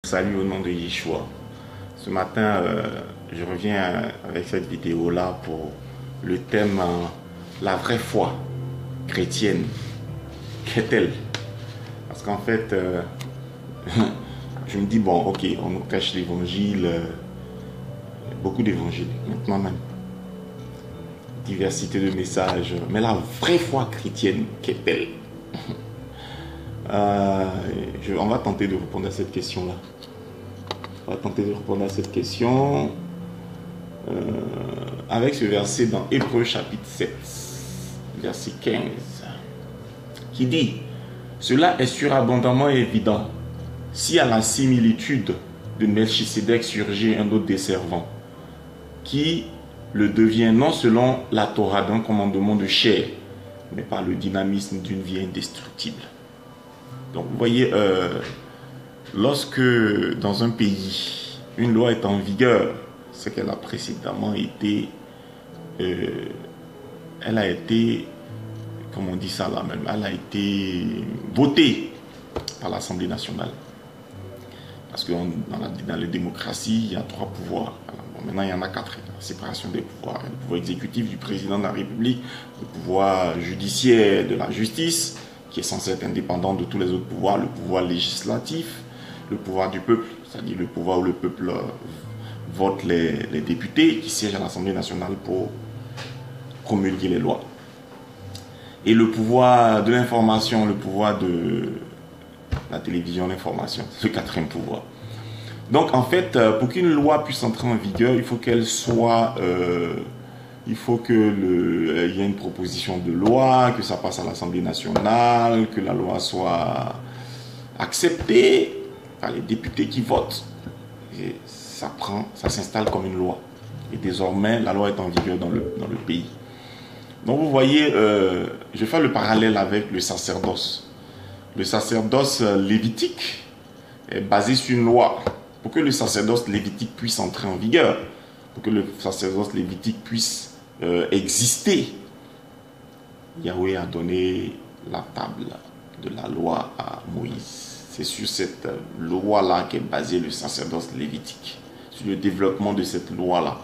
Salut au nom de Yeshua. Ce matin, je reviens avec cette vidéo-là pour le thème la vraie foi chrétienne. Qu'est-elle? Parce qu'en fait, je me dis, bon, ok, on nous cache l'évangile, beaucoup d'évangiles, maintenant même. Diversité de messages, mais la vraie foi chrétienne, qu'est-elle? On va tenter de répondre à cette question-là. On va tenter de répondre à cette question avec ce verset dans Hébreux chapitre 7, verset 15, qui dit: cela est surabondamment évident si à la similitude de Melchisédek surgit un autre des servants, qui le devient non selon la Torah d'un commandement de chair, mais par le dynamisme d'une vie indestructible. Donc vous voyez, lorsque dans un pays, une loi est en vigueur, c'est qu'elle a précédemment été, elle a été, comment on dit ça là même, elle a été votée par l'Assemblée nationale. Parce que dans les démocraties, il y a 3 pouvoirs. Bon, maintenant, il y en a 4. La séparation des pouvoirs. Le pouvoir exécutif du président de la République, le pouvoir judiciaire de la justice, qui est censé être indépendant de tous les autres pouvoirs, le pouvoir législatif, le pouvoir du peuple, c'est-à-dire le pouvoir où le peuple vote les députés qui siègent à l'Assemblée nationale pour promulguer les lois. Et le pouvoir de l'information, le pouvoir de la télévision, l'information, c'est le 4e pouvoir. Donc en fait, pour qu'une loi puisse entrer en vigueur, il faut qu'elle soit... il faut qu'il y ait une proposition de loi, que ça passe à l'Assemblée nationale, que la loi soit acceptée par les députés qui votent. Et ça s'installe comme une loi. Et désormais, la loi est en vigueur dans le pays. Donc vous voyez, je fais le parallèle avec le sacerdoce. Le sacerdoce lévitique est basé sur une loi. Pour que le sacerdoce lévitique puisse entrer en vigueur, pour que le sacerdoce lévitique puisse exister, Yahweh a donné la table de la loi à Moïse. C'est sur cette loi-là qu'est basé le sacerdoce lévitique, sur le développement de cette loi-là.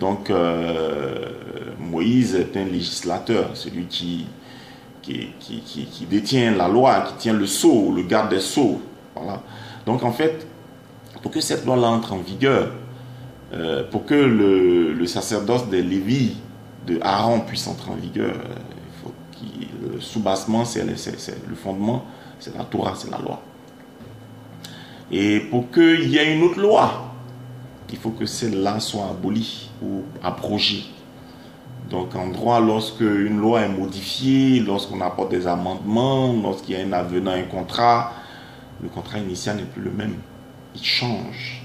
Donc, Moïse est un législateur, celui qui détient la loi, qui tient le sceau, le garde des sceaux. Voilà. Donc, en fait, pour que cette loi-là entre en vigueur, pour que le sacerdoce des Lévi, de Aaron, puisse entrer en vigueur, il faut le soubassement, c'est le fondement, c'est la Torah, c'est la loi. Et pour qu'il y ait une autre loi, il faut que celle-là soit abolie ou abrogée. Donc en droit, lorsque une loi est modifiée, lorsqu'on apporte des amendements, lorsqu'il y a un avenant, un contrat, le contrat initial n'est plus le même. Il change.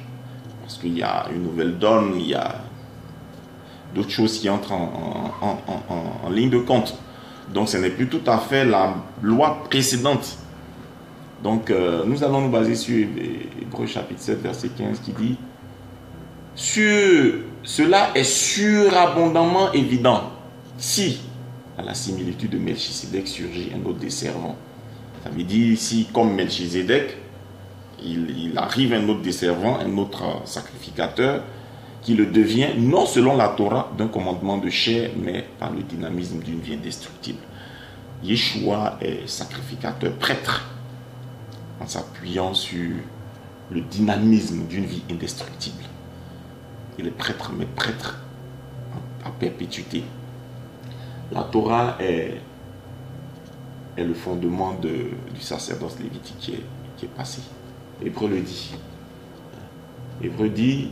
Parce qu'il y a une nouvelle donne, il y a d'autres choses qui entrent en ligne de compte. Donc ce n'est plus tout à fait la loi précédente. Donc nous allons nous baser sur Hébreux chapitre 7, verset 15 qui dit: cela est surabondamment évident si, à la similitude de Melchisédek, surgit un autre des servants. Ça veut dire, si comme Melchisédek, il arrive un autre des servants, un autre sacrificateur, qui le devient non selon la Torah d'un commandement de chair, mais par le dynamisme d'une vie indestructible. Yeshua est sacrificateur, prêtre, en s'appuyant sur le dynamisme d'une vie indestructible. Il est prêtre, mais prêtre à perpétuité. La Torah est le fondement du sacerdoce lévitique qui est passé. Hébreu le dit. Hébreu dit: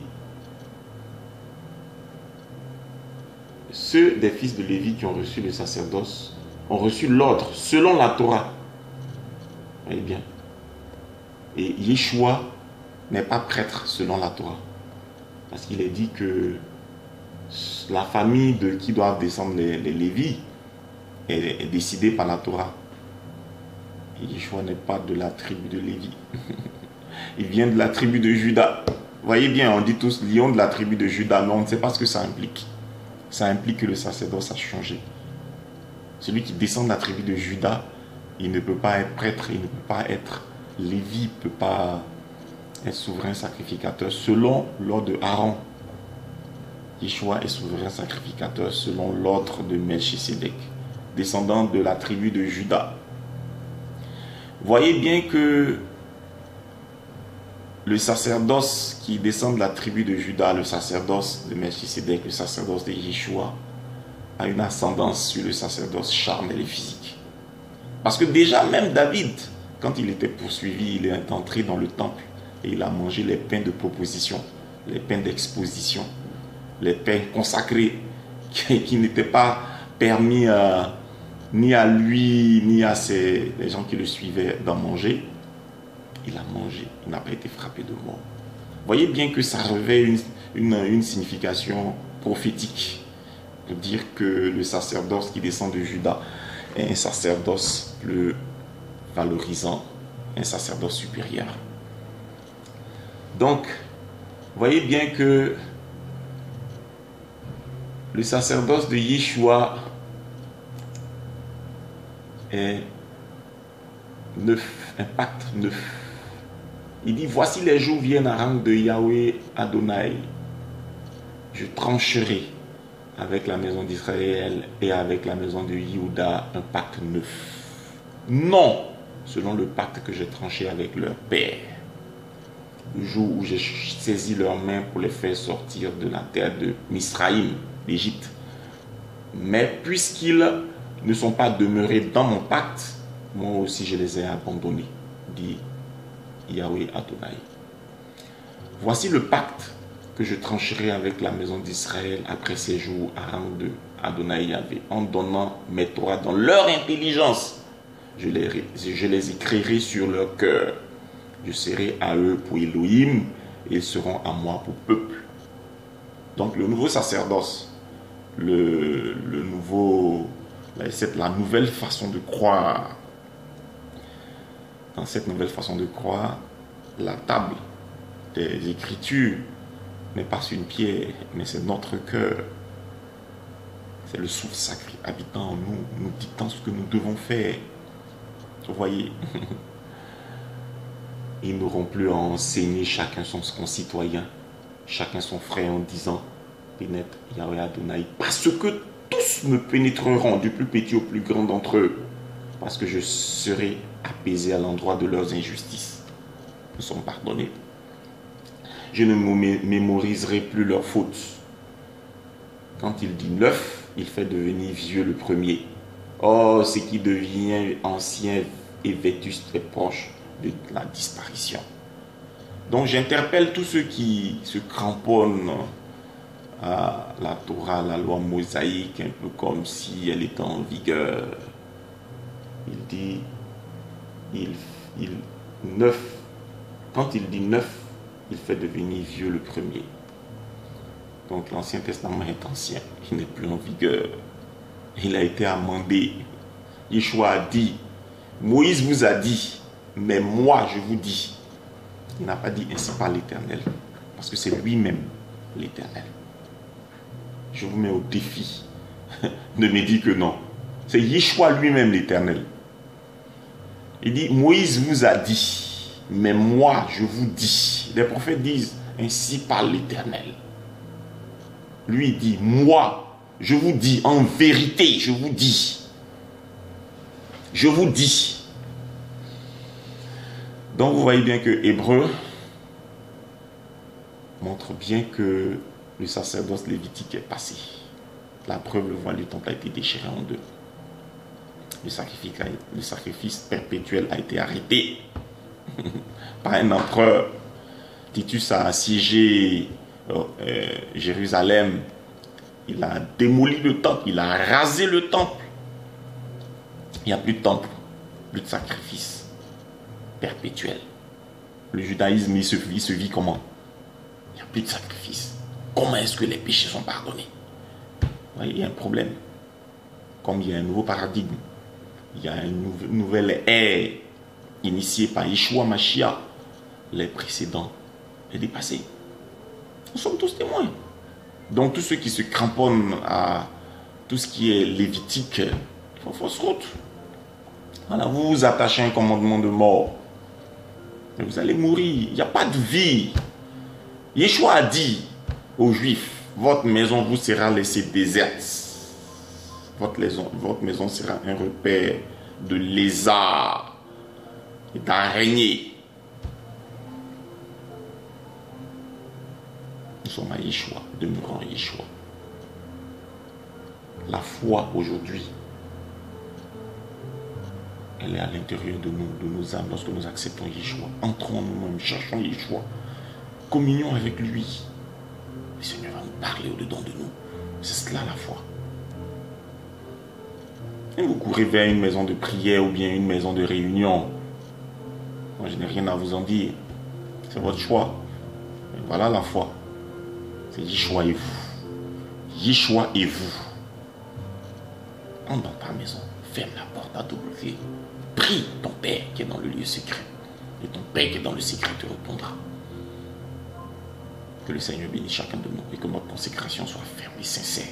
ceux des fils de Lévi qui ont reçu le sacerdoce ont reçu l'ordre selon la Torah. Eh bien. Et Yeshua n'est pas prêtre selon la Torah. Parce qu'il est dit que la famille de qui doivent descendre les Lévis est décidée par la Torah. Et Yeshua n'est pas de la tribu de Lévi. Il vient de la tribu de Juda. Vous voyez bien, on dit tous lion de la tribu de Juda, mais on ne sait pas ce que ça implique. Ça implique que le sacerdoce a changé. Celui qui descend de la tribu de Juda, il ne peut pas être prêtre, il ne peut pas être Lévi, il ne peut pas est souverain sacrificateur selon l'ordre de Aaron. Yeshua est souverain sacrificateur selon l'ordre de Melchisédek, descendant de la tribu de Juda. Voyez bien que le sacerdoce qui descend de la tribu de Juda, le sacerdoce de Melchisédek, le sacerdoce de Yeshua, a une ascendance sur le sacerdoce charnel et physique. Parce que déjà, même David, quand il était poursuivi, il est entré dans le temple et il a mangé les pains de proposition, les pains d'exposition, les pains consacrés qui n'étaient pas permis ni à lui, ni à les gens qui le suivaient d'en manger. Il a mangé, il n'a pas été frappé de mort. Voyez bien que ça revêt une signification prophétique pour dire que le sacerdoce qui descend de Juda est un sacerdoce plus valorisant, un sacerdoce supérieur. Donc, voyez bien que le sacerdoce de Yeshua est neuf, un pacte neuf. Il dit, voici les jours viennent à rang de Yahweh Adonai. Je trancherai avec la maison d'Israël et avec la maison de Juda un pacte neuf. Non, selon le pacte que j'ai tranché avec leur père. Le jour où j'ai saisi leurs mains pour les faire sortir de la terre de Misraïm, d'Égypte. Mais puisqu'ils ne sont pas demeurés dans mon pacte, moi aussi je les ai abandonnés, dit Yahweh Adonai. Voici le pacte que je trancherai avec la maison d'Israël après ces jours à rang de Adonai Yahweh, en donnant mes Torahs dans leur intelligence. Je les écrirai sur leur cœur. Je serai à eux pour Elohim et ils seront à moi pour peuple. Donc le nouveau sacerdoce, la nouvelle façon de croire. Dans cette nouvelle façon de croire, la table des Écritures n'est pas sur une pierre, mais c'est notre cœur. C'est le souffle sacré habitant en nous, nous dictant ce que nous devons faire. Vous voyez, ils n'auront plus à enseigner chacun son concitoyen, chacun son frère en disant pénètre Yahweh Adonai, parce que tous me pénétreront, du plus petit au plus grand d'entre eux, parce que je serai apaisé à l'endroit de leurs injustices. Nous sommes pardonnés. Je ne mémoriserai plus leurs fautes. Quand il dit neuf, il fait devenir vieux le premier. Oh, ce qui devient ancien et vétuste est proche de la disparition. Donc j'interpelle tous ceux qui se cramponnent à la Torah, la loi mosaïque, un peu comme si elle était en vigueur. Il dit neuf. Quand il dit neuf, il fait devenir vieux le premier. Donc l'Ancien Testament est ancien, il n'est plus en vigueur. Il a été amendé. Yeshua a dit, Moïse vous a dit, mais moi je vous dis. Il n'a pas dit ainsi par l'Éternel, parce que c'est lui-même l'Éternel. Je vous mets au défi de me dire que non. C'est Yeshua lui-même l'Éternel. Il dit, Moïse vous a dit, mais moi je vous dis. Les prophètes disent, ainsi parle l'Éternel. Lui dit, moi je vous dis, en vérité je vous dis. Je vous dis. Donc vous voyez bien que Hébreu montre bien que le sacerdoce lévitique est passé. La preuve, le voile du temple a été déchiré en deux. Le sacrifice perpétuel a été arrêté par un empereur. Titus a assiégé Jérusalem. Il a démoli le temple, il a rasé le temple. Il n'y a plus de temple, plus de sacrifice perpétuel. Le judaïsme, il se vit comment? Il n'y a plus de sacrifice. Comment est-ce que les péchés sont pardonnés? Vous voyez, il y a un problème. Comme il y a un nouveau paradigme, il y a une nouvelle ère initiée par Yeshua Mashiach, les précédents est dépassé. Nous sommes tous témoins. Donc tous ceux qui se cramponnent à tout ce qui est lévitique, il faut fausse route. Voilà, vous vous attachez à un commandement de mort. Mais vous allez mourir. Il n'y a pas de vie. Yeshua a dit aux Juifs, votre maison vous sera laissée déserte. Votre maison sera un repère de lézards et d'araignées. Nous sommes à Yeshua, demeurons à Yeshua. La foi aujourd'hui, elle est à l'intérieur de nous, de nos âmes, lorsque nous acceptons Yeshua. Entrons en nous-mêmes, cherchons Yeshua. Communions avec lui. Le Seigneur va nous parler au-dedans de nous. C'est cela la foi. Et vous courez vers une maison de prière ou bien une maison de réunion. Moi, je n'ai rien à vous en dire. C'est votre choix. Mais voilà la foi. C'est Yeshua et vous. Yeshua et vous. Entre dans ta maison. Ferme la porte à double clé. Prie ton Père qui est dans le lieu secret. Et ton Père qui est dans le secret te répondra. Que le Seigneur bénisse chacun de nous et que notre consécration soit ferme et sincère.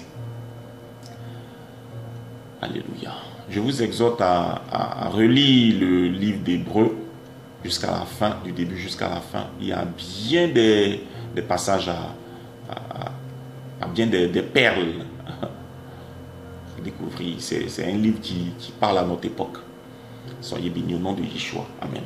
Alléluia. Je vous exhorte à relire le livre d'Hébreux jusqu'à la fin, du début jusqu'à la fin. Il y a bien des passages bien des perles à découvrir. C'est un livre qui parle à notre époque. Soyez bénis au nom de Yeshua. Amen.